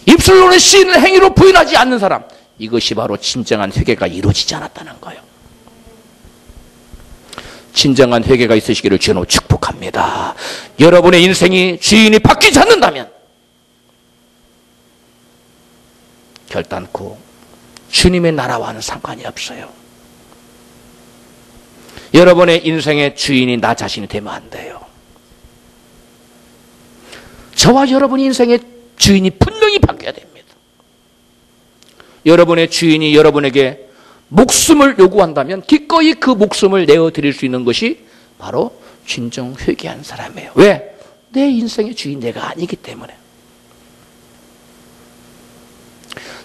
입술로는 시인을 행위로 부인하지 않는 사람, 이것이 바로 진정한 회개가 이루어지지 않았다는 거예요. 진정한 회개가 있으시기를 주로 축복합니다. 여러분의 인생이 주인이 바뀌지 않는다면 결단코 주님의 나라와는 상관이 없어요. 여러분의 인생의 주인이 나 자신이 되면 안 돼요. 저와 여러분의 인생의 주인이 분명히 바뀌어야 됩니다. 여러분의 주인이 여러분에게 목숨을 요구한다면 기꺼이 그 목숨을 내어드릴 수 있는 것이 바로 진정 회개한 사람이에요. 왜? 내 인생의 주인 내가 아니기 때문에.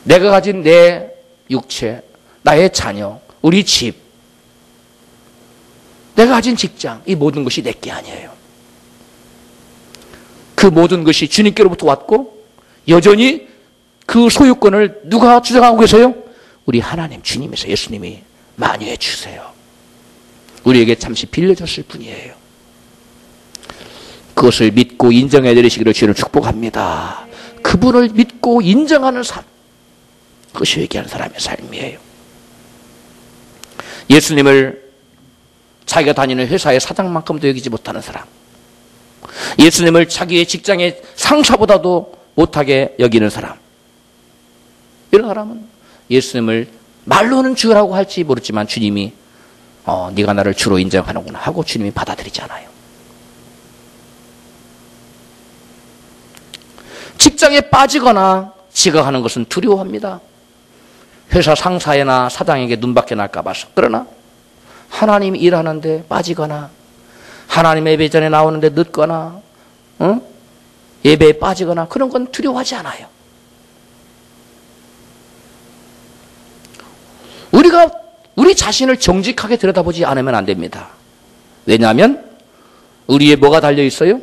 내가 가진 내 육체, 나의 자녀, 우리 집, 내가 가진 직장, 이 모든 것이 내 게 아니에요. 그 모든 것이 주님께로부터 왔고 여전히 그 소유권을 누가 주장하고 계세요? 우리 하나님 주님이세요. 예수님이 만유해 주세요. 우리에게 잠시 빌려줬을 뿐이에요. 그것을 믿고 인정해 드리시기를 주를 축복합니다. 그분을 믿고 인정하는 삶, 그것이 회개한 사람의 삶이에요. 예수님을 자기가 다니는 회사의 사장만큼도 여기지 못하는 사람, 예수님을 자기의 직장의 상사보다도 못하게 여기는 사람, 이런 사람은 예수님을 말로는 주라고 할지 모르지만 주님이 네가 나를 주로 인정하는구나 하고 주님이 받아들이잖아요. 직장에 빠지거나 지각하는 것은 두려워합니다. 회사 상사나 사장에게 눈밖에 날까 봐서. 그러나 하나님 일하는데 빠지거나 하나님의 예배 전에 나오는데 늦거나 예배에 빠지거나 그런 건 두려워하지 않아요. 우리 자신을 정직하게 들여다보지 않으면 안 됩니다. 왜냐하면 우리의 뭐가 달려있어요?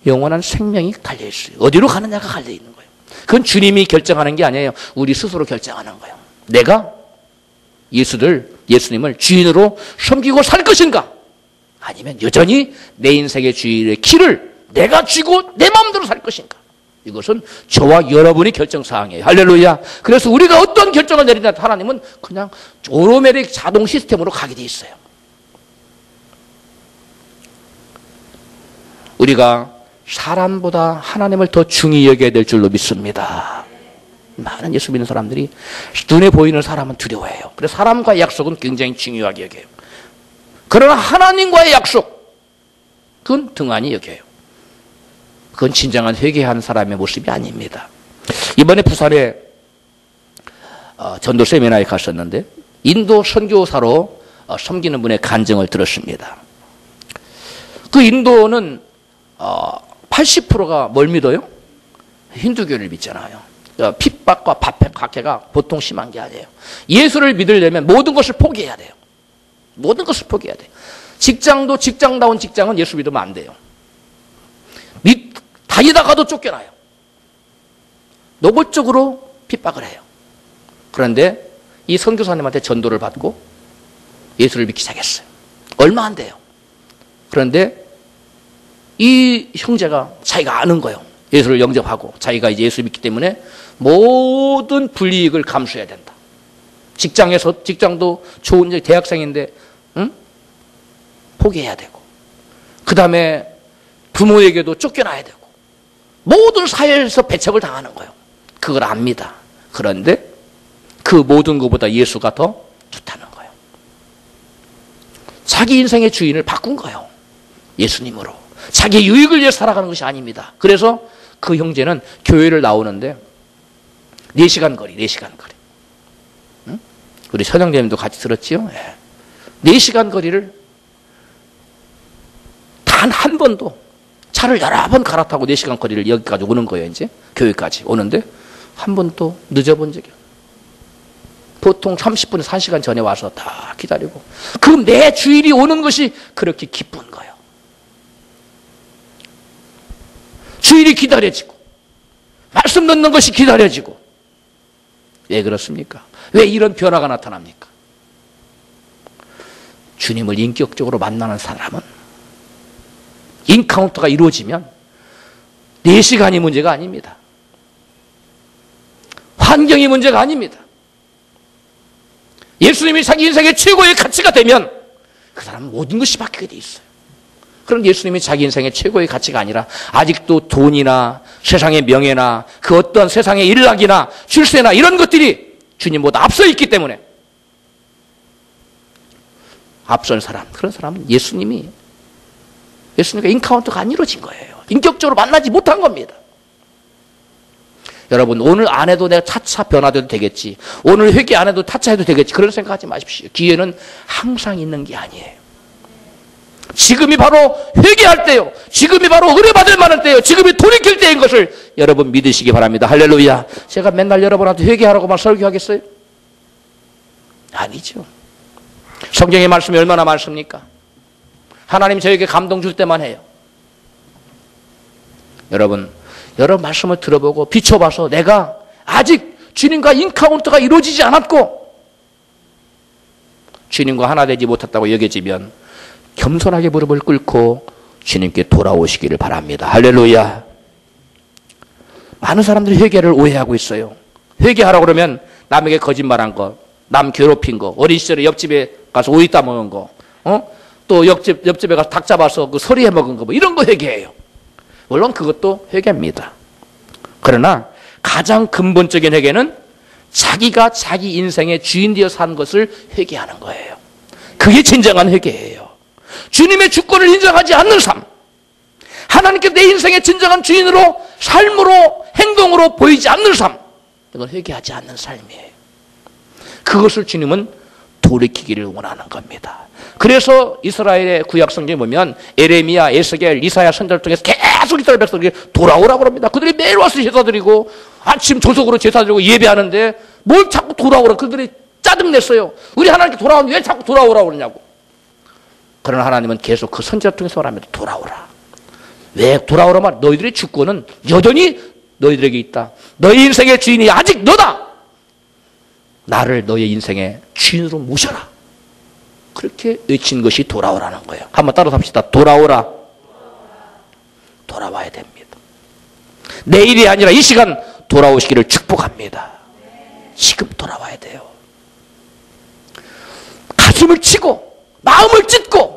영원한 생명이 달려있어요. 어디로 가느냐가 달려있는 거예요. 그건 주님이 결정하는 게 아니에요. 우리 스스로 결정하는 거예요. 내가 예수님을 주인으로 섬기고 살 것인가? 아니면 여전히 내 인생의 주인의 길을 내가 쥐고 내 마음대로 살 것인가? 이것은 저와 여러분이 결정사항이에요. 할렐루야. 그래서 우리가 어떤 결정을 내리냐 하나님은 그냥 오토매틱 자동 시스템으로 가게 돼 있어요. 우리가 사람보다 하나님을 더 중히 여겨야 될 줄로 믿습니다. 많은 예수 믿는 사람들이 눈에 보이는 사람은 두려워해요. 그래서 사람과의 약속은 굉장히 중요하게 여겨요. 그러나 하나님과의 약속, 그건 등한히 여겨요. 그건 진정한 회개한 사람의 모습이 아닙니다. 이번에 부산에 전도 세미나에 갔었는데 인도 선교사로 섬기는 분의 간증을 들었습니다. 그 인도는 80%가 뭘 믿어요? 힌두교를 믿잖아요. 핍박과 박해가 보통 심한 게 아니에요. 예수를 믿으려면 모든 것을 포기해야 돼요. 모든 것을 포기해야 돼요. 직장도 직장다운 직장은 예수 믿으면 안 돼요. 다니다가도 쫓겨나요. 노골적으로 핍박을 해요. 그런데 이 선교사님한테 전도를 받고 예수를 믿기 시작했어요. 얼마 안 돼요. 그런데 이 형제가 자기가 아는 거예요. 예수를 영접하고 자기가 이제 예수를 믿기 때문에 모든 불이익을 감수해야 된다. 직장도 좋은 대학생인데 포기해야 되고, 그 다음에 부모에게도 쫓겨나야 되고, 모든 사회에서 배척을 당하는 거예요. 그걸 압니다. 그런데 그 모든 것보다 예수가 더 좋다는 거예요. 자기 인생의 주인을 바꾼 거예요. 예수님으로. 자기의 유익을 위해 살아가는 것이 아닙니다. 그래서 그 형제는 교회를 나오는데 4시간 거리. 응? 우리 선영대님도 같이 들었지요? 4시간 거리를 단 한 번도, 차를 여러 번 갈아타고 4시간 거리를 여기까지 오는 거예요. 이제 교회까지 오는데 한 번도 늦어본 적이 없어요. 보통 30분에서 1시간 전에 와서 다 기다리고, 그 내 주일이 오는 것이 그렇게 기쁜 거예요. 주일이 기다려지고 말씀 듣는 것이 기다려지고. 왜 그렇습니까? 왜 이런 변화가 나타납니까? 주님을 인격적으로 만나는 사람은 인카운터가 이루어지면 4시간이 문제가 아닙니다. 환경이 문제가 아닙니다. 예수님이 자기 인생의 최고의 가치가 되면 그 사람은 모든 것이 바뀌게 돼 있어요. 그럼 예수님이 자기 인생의 최고의 가치가 아니라 아직도 돈이나 세상의 명예나 그 어떤 세상의 일락이나 출세나 이런 것들이 주님보다 앞서 있기 때문에 앞선 사람, 그런 사람은 예수님과 인카운터가 안 이루어진 거예요. 인격적으로 만나지 못한 겁니다. 여러분, 오늘 안 해도 내가 차차 변화돼도 되겠지, 오늘 회개 안 해도 타차 해도 되겠지, 그런 생각하지 마십시오. 기회는 항상 있는 게 아니에요. 지금이 바로 회개할 때요, 지금이 바로 의뢰받을 만한 때요, 지금이 돌이킬 때인 것을 여러분 믿으시기 바랍니다. 할렐루야. 제가 맨날 여러분한테 회개하라고만 설교하겠어요? 아니죠. 성경의 말씀이 얼마나 많습니까? 하나님 저에게 감동 줄 때만 해요. 여러분 말씀을 들어보고 비춰봐서 내가 아직 주님과 인카운터가 이루어지지 않았고 주님과 하나 되지 못했다고 여겨지면 겸손하게 무릎을 꿇고 주님께 돌아오시기를 바랍니다. 할렐루야. 많은 사람들이 회개를 오해하고 있어요. 회개하라고 그러면 남에게 거짓말한 거, 남 괴롭힌 거, 어린 시절에 옆집에 가서 오이 따먹은 거, 또 옆집에 가서 닭 잡아서 그 서리해 먹은 거, 뭐 이런 거 회개해요. 물론 그것도 회개입니다. 그러나 가장 근본적인 회개는 자기가 자기 인생의 주인 되어 사는 것을 회개하는 거예요. 그게 진정한 회개예요. 주님의 주권을 인정하지 않는 삶, 하나님께 내 인생의 진정한 주인으로 삶으로 행동으로 보이지 않는 삶, 이건 회개하지 않는 삶이에요. 그것을 주님은 돌이키기를 원하는 겁니다. 그래서 이스라엘의 구약 성경에 보면 에레미야, 에스겔, 이사야 선지자를 통해서 계속 이스라엘 백성에게 돌아오라고 합니다. 그들이 매일 와서 제사드리고 아침 조석으로 제사드리고 예배하는데 뭘 자꾸 돌아오라, 그들이 짜증냈어요. 우리 하나님께 돌아오는데 왜 자꾸 돌아오라고 그러냐고. 그러나 하나님은 계속 그 선지자를 통해서 말합니다. 돌아오라. 왜 돌아오라 말? 너희들의 주권은 여전히 너희들에게 있다. 너희 인생의 주인이 아직 너다. 나를 너의 인생의 주인으로 모셔라. 그렇게 외친 것이 돌아오라는 거예요. 한번 따라서 합시다. 돌아오라. 돌아와야 됩니다. 내일이 아니라 이 시간 돌아오시기를 축복합니다. 지금 돌아와야 돼요. 가슴을 치고 마음을 찢고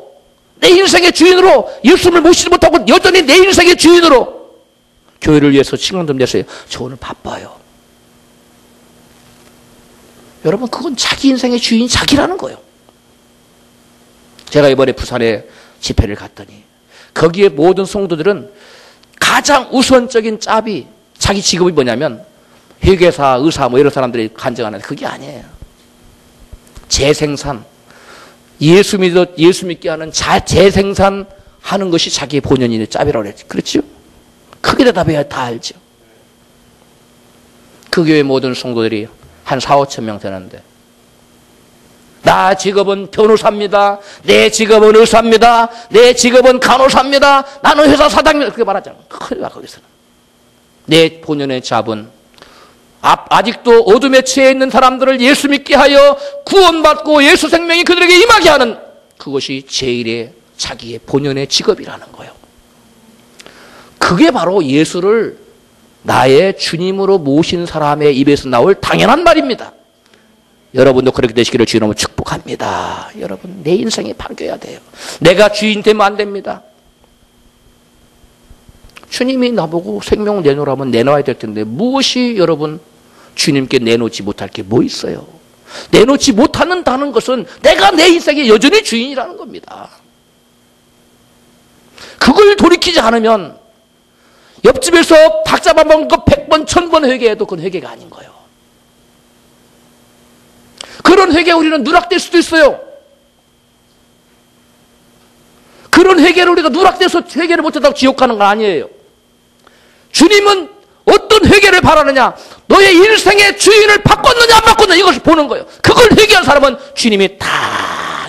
내 인생의 주인으로 예수님을 모시지 못하고 여전히 내 인생의 주인으로 교회를 위해서 시간 좀 내세요. 저 오늘 바빠요. 여러분, 그건 자기 인생의 주인이 자기라는 거예요. 제가 이번에 부산에 집회를 갔더니 거기에 모든 성도들은 가장 우선적인 짭이 자기 직업이 뭐냐면 회계사, 의사 뭐 이런 사람들이 간증하는데 그게 아니에요. 재생산, 예수 믿게 하는 재생산 하는 것이 자기의 본연의 짭이라고 그랬지. 그렇죠? 크게 대답해야 다 알죠. 그 교회 모든 성도들이 한 4, 5천 명 되는데, 나 직업은 변호사입니다. 내 직업은 의사입니다. 내 직업은 간호사입니다. 나는 회사 사장입니다. 그렇게 말하잖아. 큰일 나, 거기서는. 내 본연의 잡은 아직도 어둠에 처해 있는 사람들을 예수 믿게 하여 구원받고 예수 생명이 그들에게 임하게 하는, 그것이 제일의 자기의 본연의 직업이라는 거예요. 그게 바로 예수를 나의 주님으로 모신 사람의 입에서 나올 당연한 말입니다. 여러분도 그렇게 되시기를 주님으로 축복합니다. 여러분, 내 인생이 바뀌어야 돼요. 내가 주인 되면 안 됩니다. 주님이 나보고 생명을 내놓으라면 내놔야 될 텐데, 무엇이 여러분 주님께 내놓지 못할 게 뭐 있어요? 내놓지 못하는다는 것은 내가 내 인생의 여전히 주인이라는 겁니다. 그걸 돌이키지 않으면 옆집에서 닭 잡아먹은 거 100번, 1000번 회개해도 그건 회개가 아닌 거예요. 그런 회개에 우리는 누락될 수도 있어요. 그런 회개를 우리가 누락돼서 회개를 못한다고 지옥 가는 건 아니에요. 주님은 어떤 회개를 바라느냐, 너의 인생의 주인을 바꿨느냐 안 바꿨느냐 이것을 보는 거예요. 그걸 회개한 사람은 주님이 다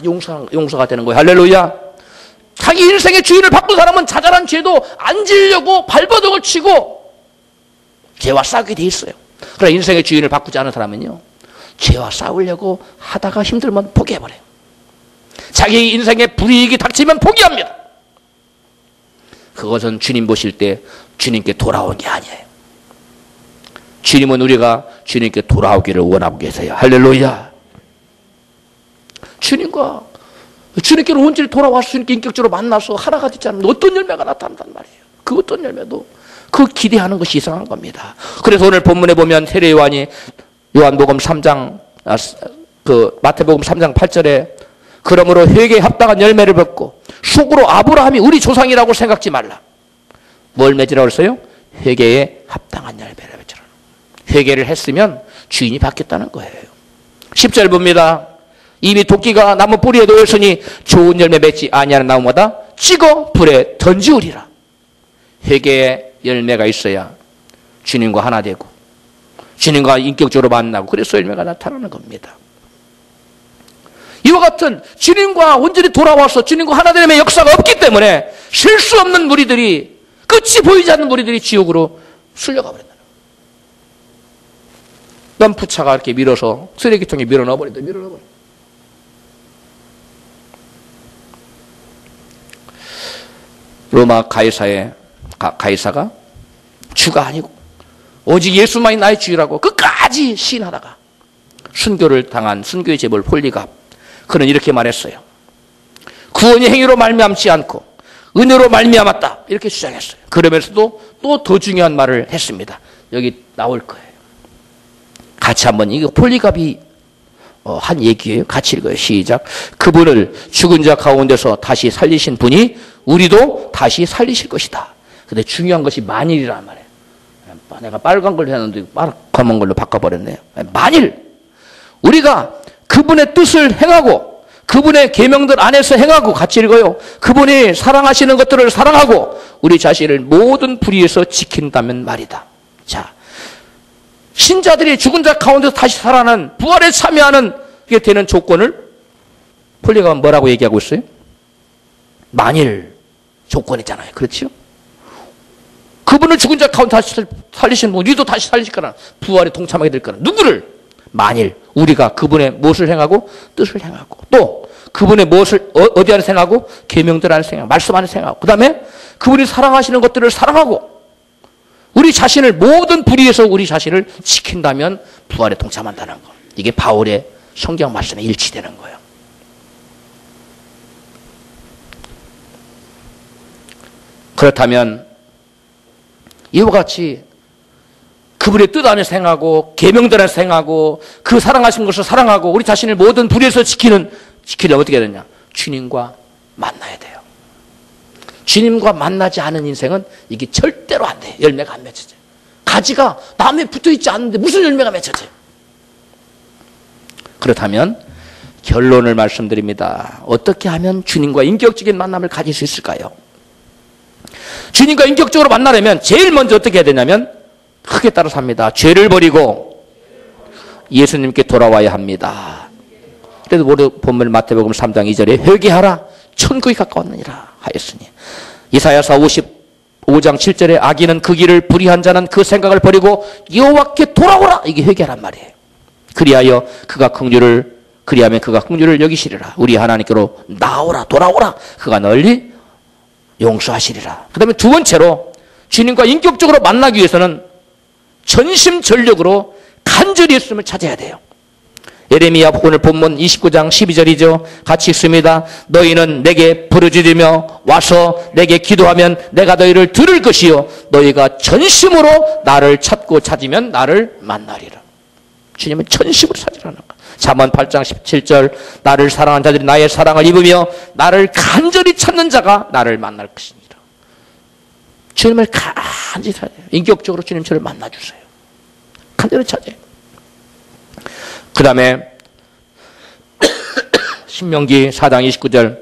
용서가 되는 거예요. 할렐루야. 자기 인생의 주인을 바꾼 사람은 자잘한 죄도 안 지으려고 발버둥을 치고 죄와 싸우게 돼 있어요. 그러나 인생의 주인을 바꾸지 않은 사람은요, 죄와 싸우려고 하다가 힘들면 포기해버려요. 자기 인생에 불이익이 닥치면 포기합니다. 그것은 주님 보실 때 주님께 돌아온 게 아니에요. 주님은 우리가 주님께 돌아오기를 원하고 계세요. 할렐루야. 주님께로 온전히 돌아와서 주님께 인격적으로 만나서 하나가 되지 않으면 어떤 열매가 나타난단 말이에요. 그 어떤 열매도 그 기대하는 것이 이상한 겁니다. 그래서 오늘 본문에 보면 세례 요한이 요한복음 3장, 마태복음 3장 8절에 그러므로 회개에 합당한 열매를 맺고 속으로 아브라함이 우리 조상이라고 생각지 말라. 뭘 맺으라고 했어요? 회개에 합당한 열매를 맺으라. 회개를 했으면 주인이 바뀌었다는 거예요. 10절 봅니다. 이미 도끼가 나무 뿌리에 놓였으니 좋은 열매 맺지 아니하는 나무마다 찍어 불에 던지우리라. 회개의 열매가 있어야 주님과 하나 되고 주님과 인격적으로 만나고 그래서 열매가 나타나는 겁니다. 이와 같은 주님과 온전히 돌아와서 주님과 하나 되는 역사가 없기 때문에 실수 없는 무리들이, 끝이 보이지 않는 무리들이 지옥으로 쓸려가 버린다. 덤프차가 이렇게 밀어서 쓰레기통에 밀어 넣어버린다. 로마 가이사가 주가 아니고 오직 예수만이 나의 주라고 끝까지 시인하다가 순교를 당한 순교의 제벌 폴리갑, 그는 이렇게 말했어요. 구원이 행위로 말미암지 않고 은혜로 말미암았다 이렇게 주장했어요. 그러면서도 또 더 중요한 말을 했습니다. 여기 나올 거예요. 같이 한번, 이거 폴리갑이 한 얘기예요. 같이 읽어요. 시작. 그분을 죽은 자 가운데서 다시 살리신 분이 우리도 다시 살리실 것이다. 근데 중요한 것이 만일이란 말이에요. 내가 빨간 걸로 했는데 검은 걸로 바꿔버렸네요. 만일 우리가 그분의 뜻을 행하고 그분의 계명들 안에서 행하고, 같이 읽어요. 그분이 사랑하시는 것들을 사랑하고 우리 자신을 모든 불의에서 지킨다면 말이다. 자, 신자들이 죽은 자 가운데서 다시 살아나는 부활에 참여하는 게 되는 조건을 폴리가 뭐라고 얘기하고 있어요? 만일 조건이잖아요. 그렇죠? 그분을 죽은 자 가운데 다시 살리신 분, 우리도 다시 살리실 거라, 부활에 동참하게 될 거라. 누구를? 만일 우리가 그분의 무엇을 행하고 뜻을 행하고, 또 그분의 무엇을 어디 안에서 행하고, 계명들 안에서 행하고, 말씀 안에서 행하고, 그 다음에 그분이 사랑하시는 것들을 사랑하고 우리 자신을 모든 불의에서 우리 자신을 지킨다면 부활에 동참한다는 거. 이게 바울의 성경 말씀에 일치되는 거예요. 그렇다면 이와 같이 그분의 뜻 안에서 행하고 계명들 안에서 행하고 그 사랑하신 것을 사랑하고 우리 자신을 모든 불의에서 지키려면 어떻게 해야 되냐? 주님과 만나야 돼요. 주님과 만나지 않은 인생은 이게 절대로 안 돼요. 열매가 안 맺혀져요. 가지가 나무에 붙어있지 않는데 무슨 열매가 맺혀져요? 그렇다면 결론을 말씀드립니다. 어떻게 하면 주님과 인격적인 만남을 가질 수 있을까요? 주님과 인격적으로 만나려면 제일 먼저 어떻게 해야 되냐면 크게 따라서 합니다. 죄를 버리고 예수님께 돌아와야 합니다. 그래도 우리 본문 마태복음 3장 2절에 회개하라 천국이 가까웠느니라 하였으니, 이사야서 55장 7절에 악인은 그 길을, 불의한 자는 그 생각을 버리고 여호와께 돌아오라, 이게 회개란 말이에요. 그리하면 그가 긍휼을 여기시리라. 우리 하나님께로 나오라, 돌아오라, 그가 널리 용서하시리라. 그 다음에 두 번째로 주님과 인격적으로 만나기 위해서는 전심전력으로 간절히 예수님을 찾아야 돼요. 예레미야 오늘 본문 29장 12절이죠. 같이 읽습니다. 너희는 내게 부르짖으며 와서 내게 기도하면 내가 너희를 들을 것이요 너희가 전심으로 나를 찾으면 나를 만나리라. 주님은 전심으로 찾으라는 거예요. 잠언 8장 17절 나를 사랑하는 자들이 나의 사랑을 입으며 나를 간절히 찾는 자가 나를 만날 것이니라. 주님을 간절히 찾아요. 인격적으로 주님 저를 만나주세요. 간절히 찾아요. 그 다음에 신명기 4장 29절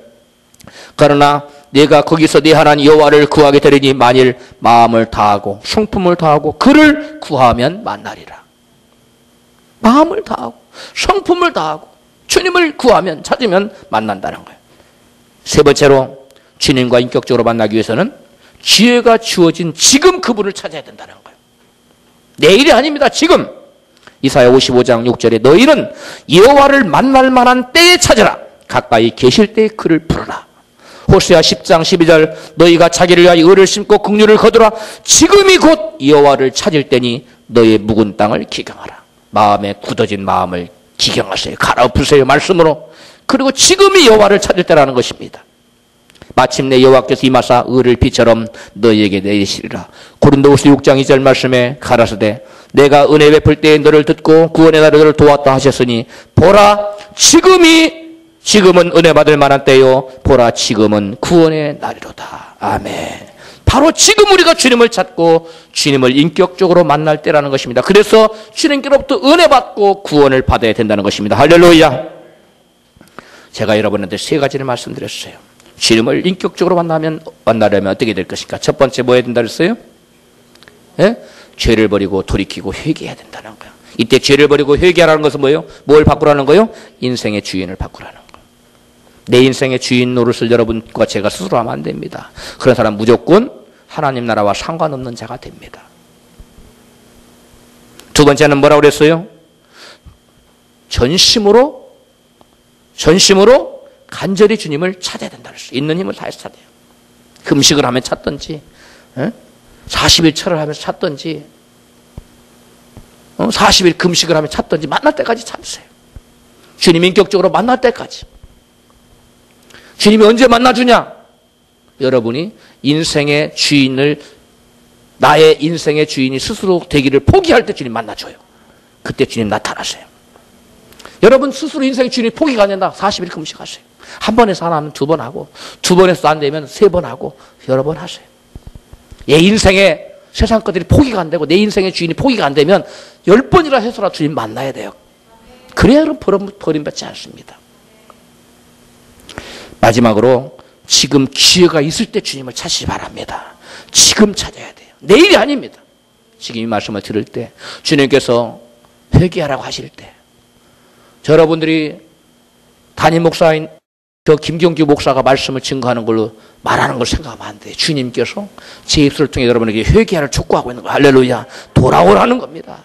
그러나 내가 거기서 네 하나님 여호와를 구하게 되리니 만일 마음을 다하고 성품을 다하고 그를 구하면 만나리라. 마음을 다하고 성품을 다하고 주님을 구하면 찾으면 만난다는 거예요. 세 번째로 주님과 인격적으로 만나기 위해서는 기회가 주어진 지금 그분을 찾아야 된다는 거예요. 내일이 아닙니다. 지금. 이사야 55장 6절에 너희는 여호와를 만날 만한 때에 찾으라. 가까이 계실 때에 그를 부르라. 호세아 10장 12절 너희가 자기를 위하여 의를 심고 긍휼을 거두라. 지금이 곧 여호와를 찾을 때니 너희의 묵은 땅을 기경하라. 마음에 굳어진 마음을 기경하세요. 갈아엎으세요. 말씀으로. 그리고 지금이 여호와를 찾을 때라는 것입니다. 마침내 여호와께서 임하사 의를 비처럼 너희에게 내리시리라. 고린도후서 6장 2절 말씀에 가라사대 내가 은혜 베풀 때에 너를 듣고 구원의 날에 너를 도왔다 하셨으니 보라 지금은 은혜 받을 만한 때요 보라 지금은 구원의 날이로다. 아멘. 바로 지금 우리가 주님을 찾고 주님을 인격적으로 만날 때라는 것입니다. 그래서 주님께로부터 은혜 받고 구원을 받아야 된다는 것입니다. 할렐루야. 제가 여러분한테 세 가지를 말씀드렸어요. 주님을 인격적으로 만나려면 어떻게 될 것인가? 첫 번째 뭐 해야 된다 그랬어요? 예? 죄를 버리고 돌이키고 회개해야 된다는 거예요. 이때 죄를 버리고 회개하라는 것은 뭐예요? 뭘 바꾸라는 거예요? 인생의 주인을 바꾸라는 거예요. 내 인생의 주인 노릇을 여러분과 제가 스스로 하면 안 됩니다. 그런 사람 무조건 하나님 나라와 상관없는 자가 됩니다. 두 번째는 뭐라고 그랬어요? 전심으로 간절히 주님을 찾아야 된다 그랬어요. 있는 힘을 다해서 찾아요. 금식을 하면 찾든지 40일 철을 하면서 찾든지 40일 금식을 하면 찾든지 만날 때까지 찾으세요. 주님 인격적으로 만날 때까지. 주님이 언제 만나주냐? 여러분이 인생의 주인을 나의 인생의 주인이 스스로 되기를 포기할 때 주님 만나줘요. 그때 주님 나타나세요. 여러분 스스로 인생의 주인이 포기가 안 된다. 40일 금식하세요. 한 번 해서 하나는 두 번 하고 두 번 해서 안 되면 세 번 하고 여러 번 하세요. 얘 인생에 세상 것들이 포기가 안 되고 내 인생의 주인이 포기가 안 되면 10번이라 해서라도 주님 만나야 돼요. 그래야 그럼 버림받지 않습니다. 마지막으로 지금 기회가 있을 때 주님을 찾으시 바랍니다. 지금 찾아야 돼요. 내일이 아닙니다. 지금 이 말씀을 들을 때 주님께서 회개하라고 하실 때 여러분들이 담임 목사인 저 김경규 목사가 말씀을 증거하는 걸로 말하는 걸 생각하면 안 돼요. 주님께서 제 입술을 통해 여러분에게 회개하를 촉구하고 있는 거. 할렐루야. 돌아오라는 겁니다.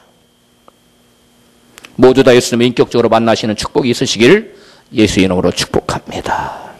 모두 다 예수님을 인격적으로 만나시는 축복이 있으시길 예수 이름으로 축복합니다.